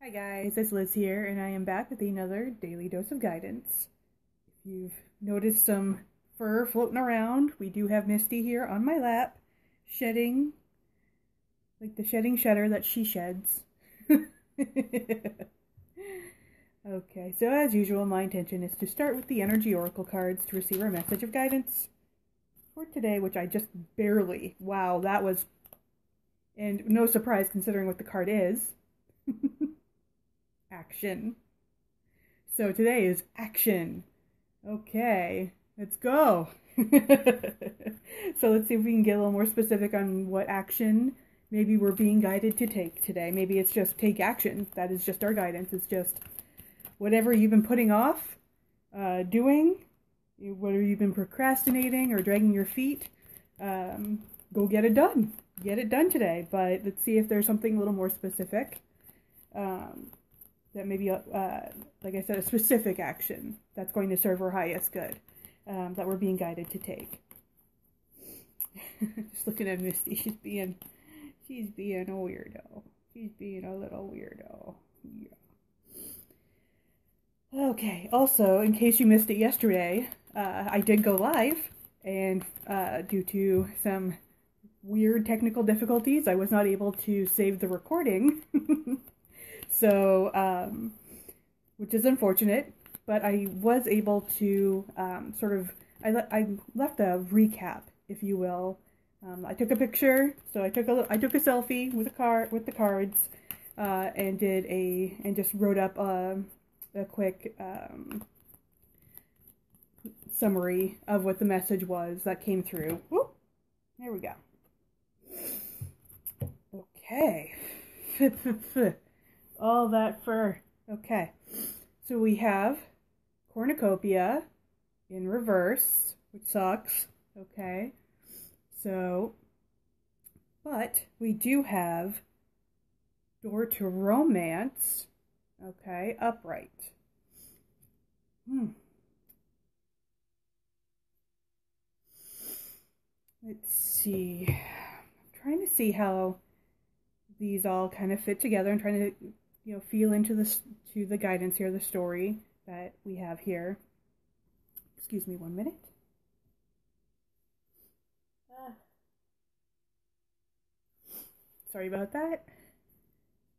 Hi guys, it's Liz here, and I am back with another daily dose of guidance. If you've noticed some fur floating around, we do have Misty here on my lap, shedding, like the shedding shedder that she sheds. Okay, so as usual, my intention is to start with the energy oracle cards to receive our message of guidance for today, which I just barely, wow, that was, and no surprise considering what the card is. Action. So today is action. Okay, let's go. So let's see if we can get a little more specific on what action maybe we're being guided to take today. Maybe it's just take action. That is just our guidance. It's just whatever you've been putting off doing, whether you've been procrastinating or dragging your feet, go get it done. Get it done today. But let's see if there's something a little more specific. That maybe, like I said, a specific action that's going to serve our highest good, that we're being guided to take. Just looking at Misty, she's being a weirdo. She's being a little weirdo. Yeah. Okay, also, in case you missed it yesterday, I did go live, and due to some weird technical difficulties, I was not able to save the recording. So, which is unfortunate, but I was able to I left a recap, if you will. I took a picture, so I took a selfie with the cards, and just wrote up a quick summary of what the message was that came through. Whoop, there we go. Okay. All that fur. Okay. So we have Cornucopia in reverse, which sucks. Okay. So, but we do have Door to Romance. Okay, upright. Let's see. I'm trying to see how these all kind of fit together. I'm trying to feel into the guidance here, the story that we have here. Excuse me 1 minute. Sorry about that.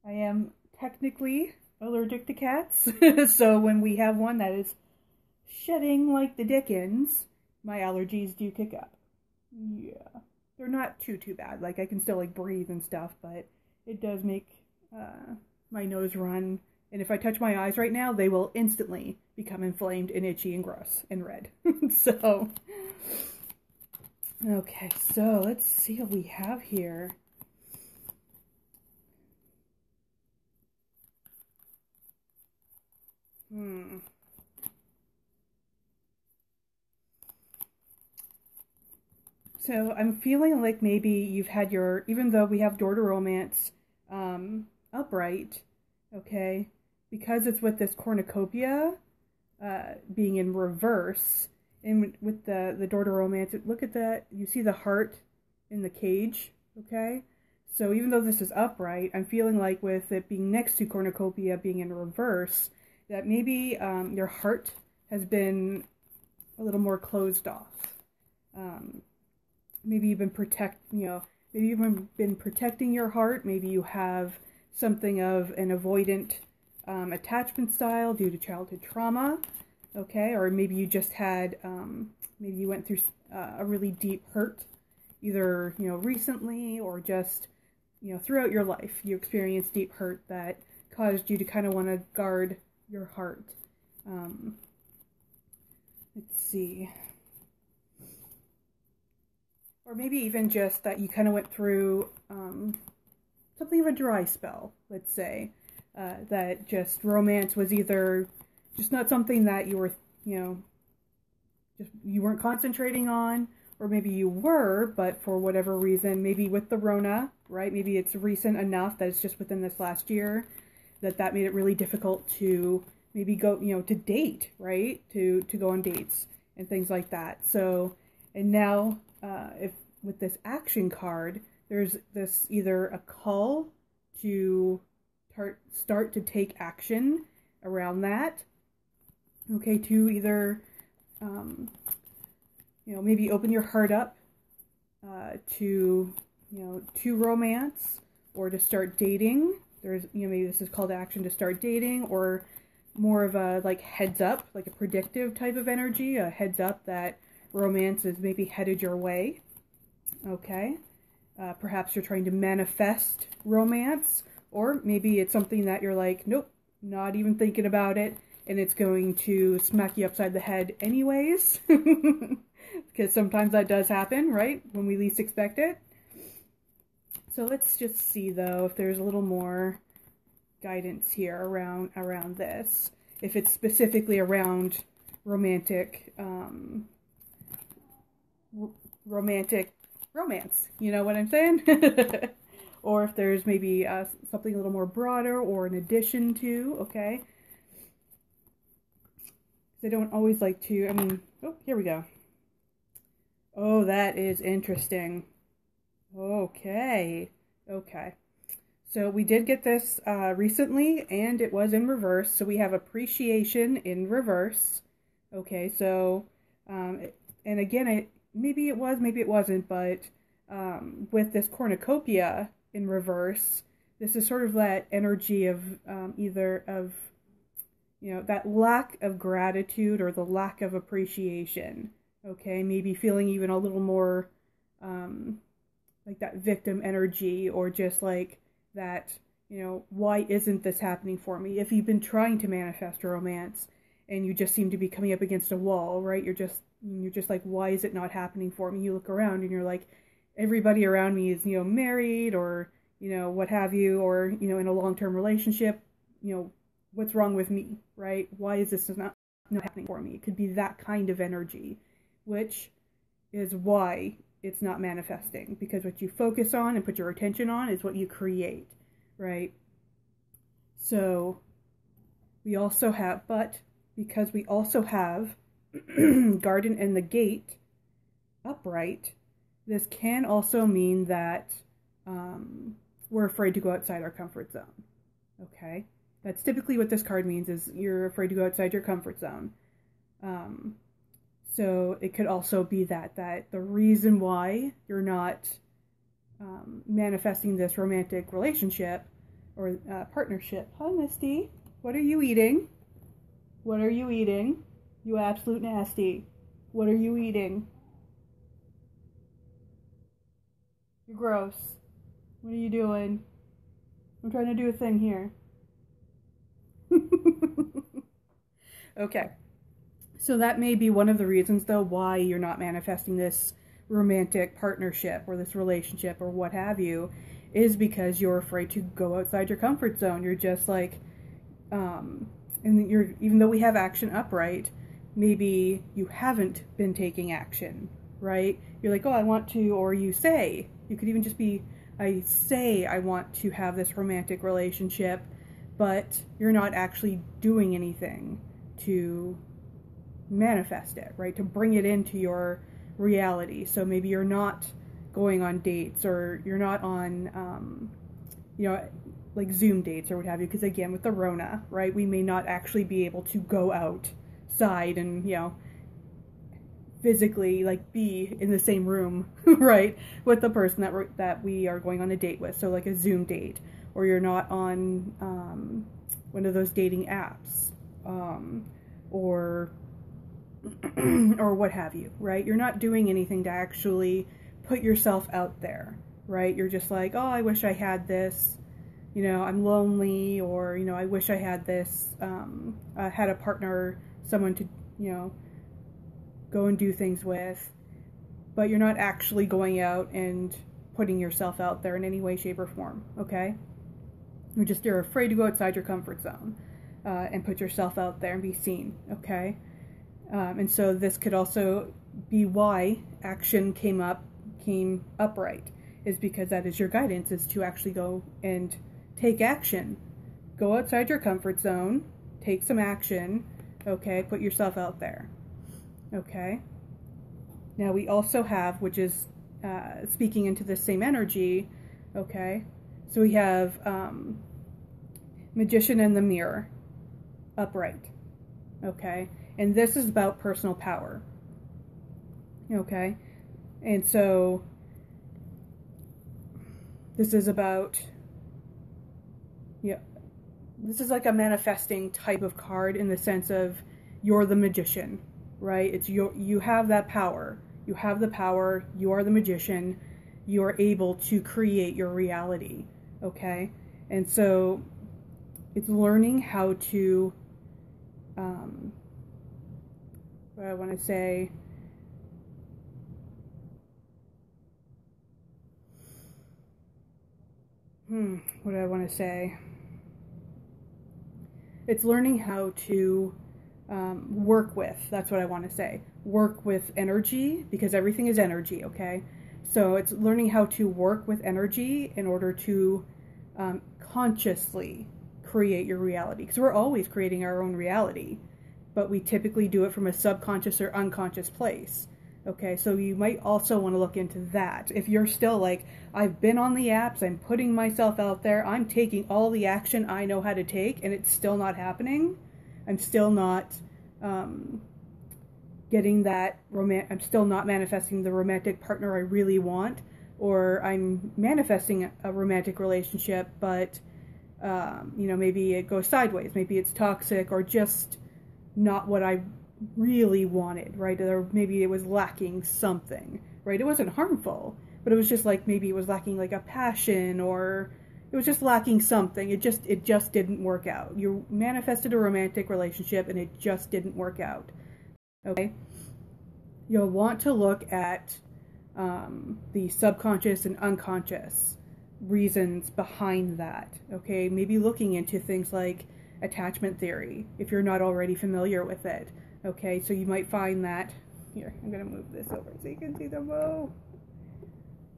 I am technically allergic to cats, so when we have one that is shedding like the dickens, my allergies do kick up. Yeah, they're not too bad. Like, I can still breathe and stuff, but it does make my nose run, and if I touch my eyes right now, they will instantly become inflamed and itchy and gross and red. So, okay, so let's see what we have here. So I'm feeling like maybe you've had even though we have Door to Romance upright, okay, because it's with this Cornucopia being in reverse, and with the Door to Romance, look at that, you see the heart in the cage, okay? So even though this is upright, I'm feeling like with it being next to Cornucopia being in reverse, that maybe your heart has been a little more closed off. Maybe you've been maybe you've been protecting your heart. Maybe you have something of an avoidant attachment style due to childhood trauma, okay? Or maybe you just had, maybe you went through a really deep hurt, either, recently or just, throughout your life. You experienced deep hurt that caused you to kind of want to guard your heart. Let's see. Or maybe even just that you kind of went through something of a dry spell, let's say. That just romance was either just not something that you were, just you weren't concentrating on, or maybe you were, but for whatever reason, maybe with the Rona, right? Maybe it's recent enough that it's just within this last year that made it really difficult to maybe go, to date, right? To go on dates and things like that. So, and now, if with this action card, there's this either a call to start to take action around that. Okay, to either, maybe open your heart up to romance, or to start dating. There's, maybe this is called action to start dating, or more of a like heads up, like a predictive type of energy, a heads up that romance is maybe headed your way. Okay, perhaps you're trying to manifest romance, or maybe it's something that you're like, nope, not even thinking about it, and it's going to smack you upside the head anyways. Because sometimes that does happen, right? When we least expect it. So let's just see, though, if there's a little more guidance here around this. If it's specifically around romantic romance. You know what I'm saying? Or if there's maybe something a little more broader, or an addition to, okay? I don't always like to, oh, here we go. Oh, that is interesting. Okay. So we did get this recently, and it was in reverse. So we have appreciation in reverse. Okay, so, and again, maybe it was, maybe it wasn't, but with this Cornucopia in reverse, this is sort of that energy of either of, that lack of gratitude or the lack of appreciation. Okay, maybe feeling even a little more like that victim energy, or just like that, why isn't this happening for me? If you've been trying to manifest romance and you just seem to be coming up against a wall, right? You're just like, why is it not happening for me? You look around and you're like, everybody around me is, married, or, what have you, or, in a long-term relationship, what's wrong with me, right? Why is this not happening for me? It could be that kind of energy, which is why it's not manifesting, because what you focus on and put your attention on is what you create, right? So we also have, because we also have garden and the gate upright, this can also mean that we're afraid to go outside our comfort zone. Okay, that's typically what this card means, is you're afraid to go outside your comfort zone. So it could also be that the reason why you're not manifesting this romantic relationship or partnership. Hi, Misty. What are you eating? What are you eating? You absolute nasty. What are you eating? You're gross. What are you doing? I'm trying to do a thing here. Okay. So that may be one of the reasons, though, why you're not manifesting this romantic partnership or this relationship or what have you, is because you're afraid to go outside your comfort zone. You're just like, and even though we have action upright, maybe you haven't been taking action, right? You're like, oh, I want to, or you say, you could even just be, I say I want to have this romantic relationship, but you're not actually doing anything to manifest it, right? To bring it into your reality. So maybe you're not going on dates, or you're not on, like Zoom dates or what have you. Because again, with the Rona, right, we may not actually be able to go outside and, physically like be in the same room, right, with the person that we are going on a date with. So like a Zoom date, or you're not on one of those dating apps, or what have you, right? You're not doing anything to actually put yourself out there, right? You're just like, oh, I wish I had this, I'm lonely, or, I wish I had this, had a partner, someone to, go and do things with, but you're not actually going out and putting yourself out there in any way, shape, or form, okay? You're afraid to go outside your comfort zone, and put yourself out there and be seen, okay? And so this could also be why action came upright, is because that is your guidance, is to actually go and take action. Go outside your comfort zone, take some action, okay? Put yourself out there, okay? Now we also have, which is speaking into the same energy, okay? So we have Magician in the mirror, upright. Okay, and this is about personal power. Okay, and so this is about, yeah, this is like a manifesting type of card in the sense of you're the magician, right? It's you have that power. You have the power. You are the magician. You are able to create your reality. Okay, and so it's learning how to, what I want to say, what do I want to say? It's learning how to work with, that's what I want to say. Work with energy, because everything is energy, okay? So it's learning how to work with energy in order to consciously create your reality. Because we're always creating our own reality, but we typically do it from a subconscious or unconscious place. Okay, so you might also want to look into that. If you're still like, I've been on the apps, I'm putting myself out there, I'm taking all the action I know how to take, and it's still not happening, I'm still not getting that I'm still not manifesting the romantic partner I really want, or I'm manifesting a romantic relationship, but you know, maybe it goes sideways, maybe it's toxic, or just not what I really wanted, right? Or maybe it was lacking something, right? It wasn't harmful, but it was just like, maybe it was lacking like a passion, or it was just lacking something. It just didn't work out. You manifested a romantic relationship and it just didn't work out. Okay, you'll want to look at the subconscious and unconscious reasons behind that. Okay, maybe looking into things like attachment theory if you're not already familiar with it. Okay, so you might find that, here, I'm going to move this over so you can see the bow.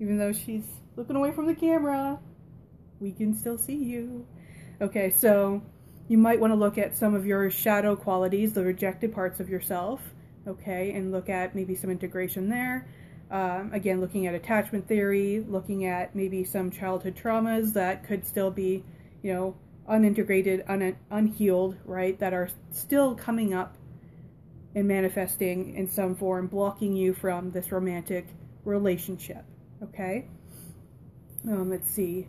Even though she's looking away from the camera, we can still see you. Okay, so you might want to look at some of your shadow qualities, the rejected parts of yourself, okay, and look at maybe some integration there. Again, looking at attachment theory, looking at maybe some childhood traumas that could still be, you know, unintegrated, unhealed, right, that are still coming up and manifesting in some form, blocking you from this romantic relationship, okay? Let's see.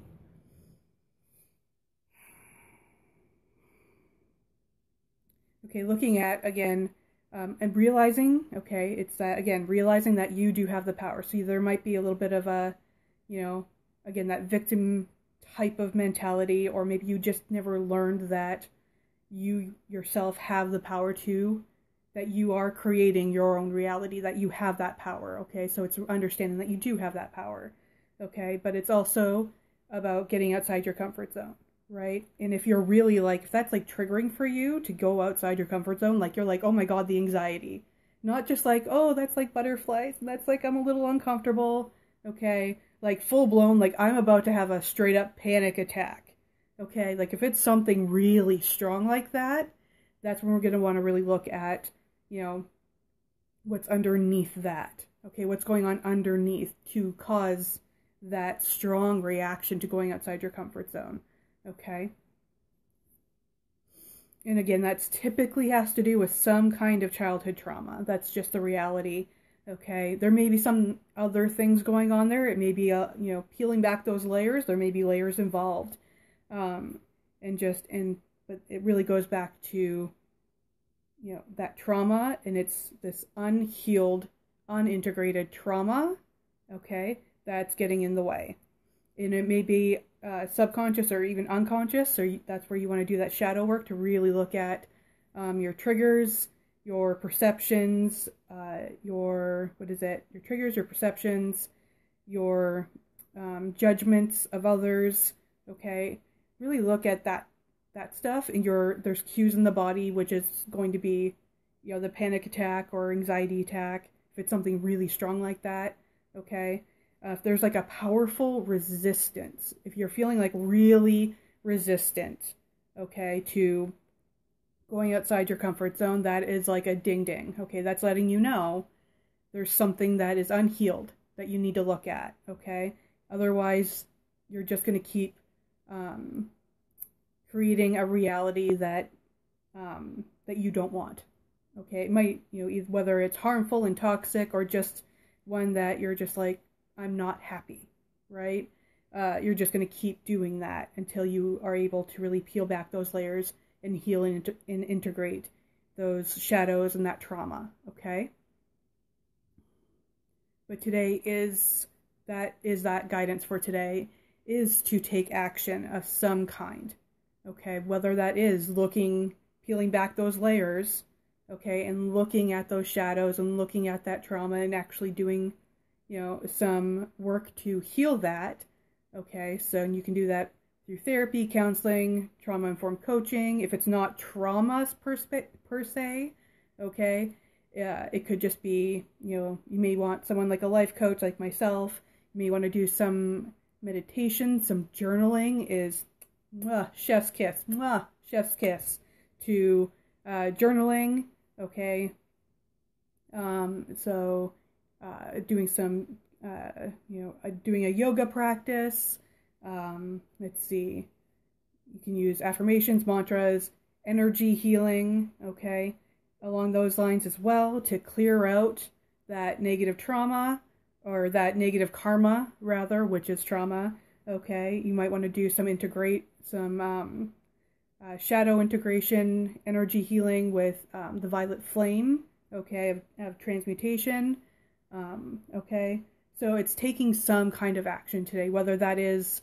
Okay, looking at, again, and realizing, okay, it's that, again, realizing that you do have the power. So there might be a little bit of a, you know, again, that victim type of mentality, or maybe you just never learned that you yourself have the power to, that you are creating your own reality, that you have that power, okay? So it's understanding that you do have that power, okay? But it's also about getting outside your comfort zone, right? And if you're really like, if that's like triggering for you to go outside your comfort zone, like you're like, oh my God, the anxiety. Not just like, oh, that's like butterflies, and that's like, I'm a little uncomfortable, okay? Like full blown, like I'm about to have a straight up panic attack, okay? Like if it's something really strong like that, that's when we're going to want to really look at, you know, what's underneath that, okay? What's going on underneath to cause that strong reaction to going outside your comfort zone, okay? And again, that's typically has to do with some kind of childhood trauma. That's just the reality, okay? There may be some other things going on there. It may be, you know, peeling back those layers. There may be layers involved. But it really goes back to, you know, that trauma, and it's this unhealed, unintegrated trauma, okay, that's getting in the way. And it may be subconscious or even unconscious, so that's where you want to do that shadow work to really look at your triggers, your perceptions, your triggers, your perceptions, your judgments of others, okay? Really look at that stuff, and there's cues in the body, which is going to be, you know, the panic attack or anxiety attack, if it's something really strong like that, okay? If there's like a powerful resistance, if you're feeling like really resistant, okay, to going outside your comfort zone, that is like a ding ding, okay? That's letting you know there's something that is unhealed that you need to look at, okay? Otherwise, you're just going to keep creating a reality that that you don't want. Okay, it might, whether it's harmful and toxic or just one that you're just like, I'm not happy, right? You're just going to keep doing that until you are able to really peel back those layers and heal and integrate those shadows and that trauma, okay? But today is that guidance for today is to take action of some kind, okay? Whether that is peeling back those layers, okay, and looking at those shadows and looking at that trauma and actually doing, some work to heal that, okay? So you can do that through therapy, counseling, trauma-informed coaching. If it's not traumas per se, okay, it could just be, you may want someone like a life coach like myself. You may want to do some meditation, some journaling is chef's kiss to journaling, okay? So doing some, doing a yoga practice. Let's see, you can use affirmations, mantras, energy healing, okay, along those lines as well, to clear out that negative trauma, or that negative karma rather, which is trauma, okay? You might want to do some shadow integration, energy healing with the violet flame, okay, of transmutation, okay? So it's taking some kind of action today, whether that is,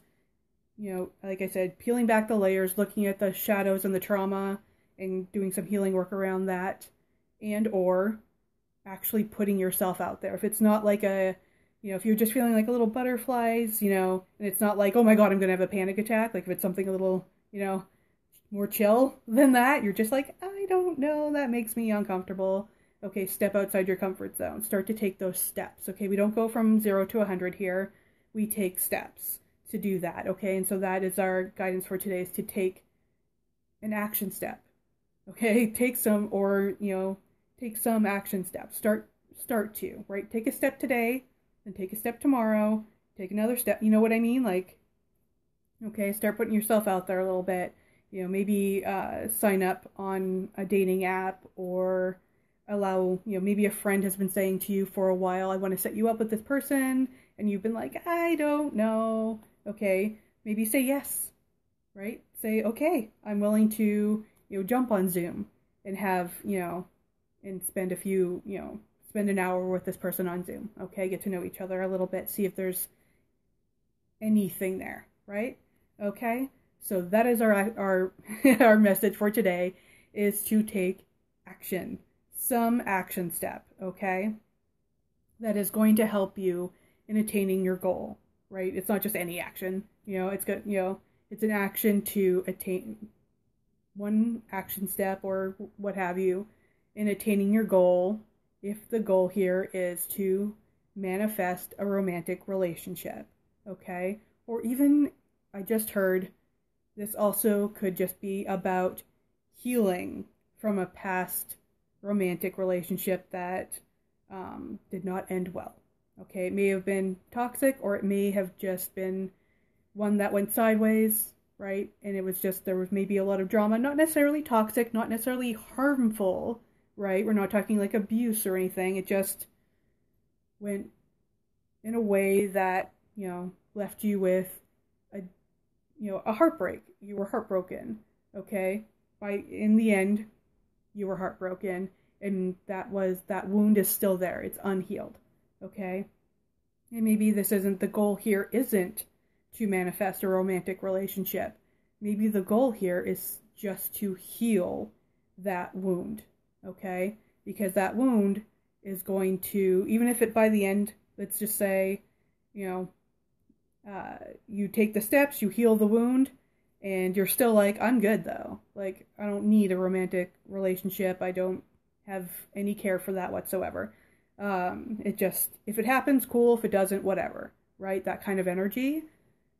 like I said, peeling back the layers, looking at the shadows and the trauma and doing some healing work around that, and or actually putting yourself out there. If it's not like if you're just feeling like a little butterflies, and it's not like, oh my God, I'm going to have a panic attack. Like if it's something a little, more chill than that, you're just like, I don't know, that makes me uncomfortable. Okay, step outside your comfort zone. Start to take those steps. Okay, we don't go from 0 to 100 here. We take steps to do that. Okay, and so that is our guidance for today, is to take an action step. Okay, take some action steps. Start to, right? Take a step today, then take a step tomorrow, take another step. You know what I mean? Like, okay, start putting yourself out there a little bit. Maybe sign up on a dating app, or allow, maybe a friend has been saying to you for a while, I want to set you up with this person, and you've been like, I don't know. Okay, maybe say yes, right? Say, okay, I'm willing to, jump on Zoom and have, and spend spend an hour with this person on Zoom. Okay, get to know each other a little bit, see if there's anything there, right? Okay, so that is our our message for today, is to take action. Some action step, okay, that is going to help you in attaining your goal, right? It's not just any action, it's good, it's an action to attain one action step or what have you in attaining your goal, if the goal here is to manifest a romantic relationship, okay? Or even, I just heard, this also could just be about healing from a past romantic relationship that did not end well. Okay, it may have been toxic, or it may have just been one that went sideways, right? And it was just, there was maybe a lot of drama, not necessarily toxic, not necessarily harmful, right? We're not talking like abuse or anything. It just went in a way that, left you with a heartbreak. You were heartbroken, okay? In the end, you were heartbroken, and that wound is still there. It's unhealed, okay? And maybe the goal here isn't to manifest a romantic relationship. Maybe the goal here is just to heal that wound, okay? Because that wound is going to, even if by the end, let's just say, you take the steps, you heal the wound, and you're still like, I'm good though. Like, I don't need a romantic relationship. I don't have any care for that whatsoever. If it happens, cool. If it doesn't, whatever, right? That kind of energy.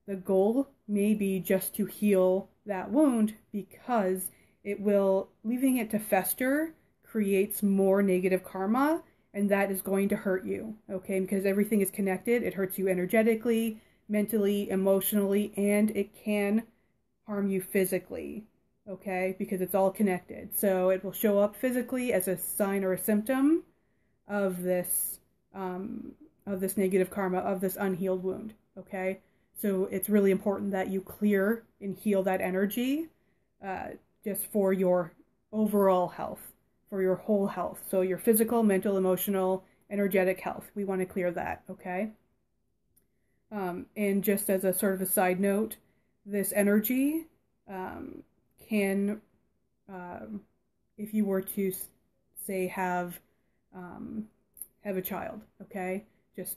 The goal may be just to heal that wound, because leaving it to fester creates more negative karma, and that is going to hurt you, okay? Because everything is connected. It hurts you energetically, mentally, emotionally, and it can harm you physically, okay? Because it's all connected. So it will show up physically as a sign or a symptom of this negative karma, of this unhealed wound, okay? So it's really important that you clear and heal that energy just for your overall health, for your whole health. So your physical, mental, emotional, energetic health. We want to clear that, okay? And just as a sort of a side note, this energy can, if you were to say have a child, okay? Just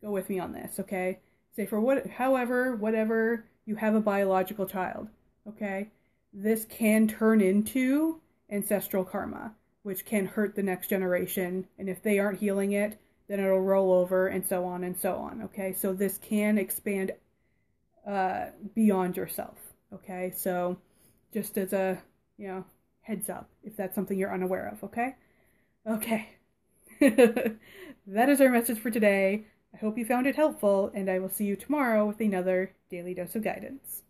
go with me on this, okay? Say for whatever you have a biological child, okay? This can turn into ancestral karma, which can hurt the next generation. And if they aren't healing it, then it'll roll over and so on and so on, okay? So this can expand beyond yourself, okay? So just as a, heads up, if that's something you're unaware of, okay? Okay. That is our message for today. I hope you found it helpful, and I will see you tomorrow with another Daily Dose of Guidance.